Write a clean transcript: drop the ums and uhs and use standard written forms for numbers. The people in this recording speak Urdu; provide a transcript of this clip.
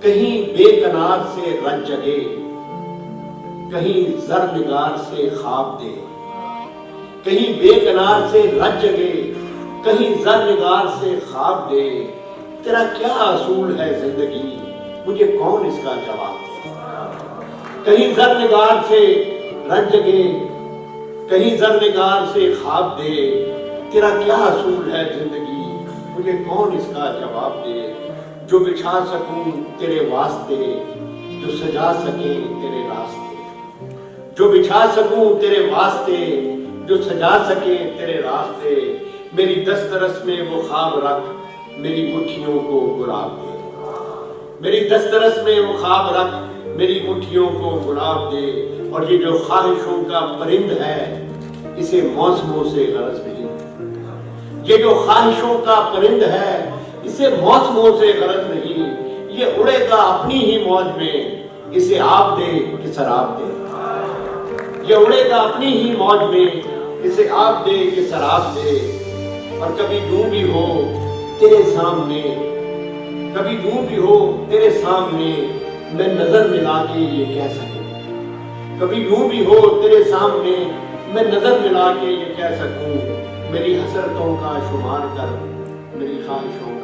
کہیں بے کنار سے رنج جگے، کہیں زر نگار سے خواب دے، کہیں بے کنار سے رنج جگے، کہیں زر نگار سے خواب دے، تیرا کیا اصول ہے زندگی، مجھے کون اس کا جواب دے۔ کہیں زر نگار سے رنج جگے، کہیں زر نگار سے خواب دے، تیرا کیا اصول ہے زندگی، مجھے کون اس کا جواب دے۔ جو بچھا سکوں تیرے واسطے، جو سجا سکیں تیرے راستے، جو بچھا سکوں تیرے واسطے، جو سجا سکیں تیرے راستے، میری دسترس میں وہ خواب رکھ، میری مٹھیوں کو گلاب دے۔ میری دسترس میں وہ خواب رکھ، میری مٹھیوں کو گلاب دے۔ اور یہ جو خواہشوں کا پرند ہے، اسے موسموں سے غرض نہیں۔ یہ جو خواہشوں کا پرند ہے، اسے موسموں سے غرض نہیں۔ یہ اڑے گا اپنی ہی موج میں، اسے آب دے کہ سراب دے۔ یہ اڑے گا اپنی ہی موج میں، اسے آب دے کہ سراب دے۔ اور کبھی یوں بھی ہو تیرے سامنے، کبھی یوں بھی ہو تیرے سامنے، میں نظر ملا کے یہ کہہ سکوں۔ کبھی یوں بھی ہو تیرے سامنے، میں نظر ملا کے یہ کہہ سکوں، میری حسرتوں کا شمار کر، میری خواہشوں کا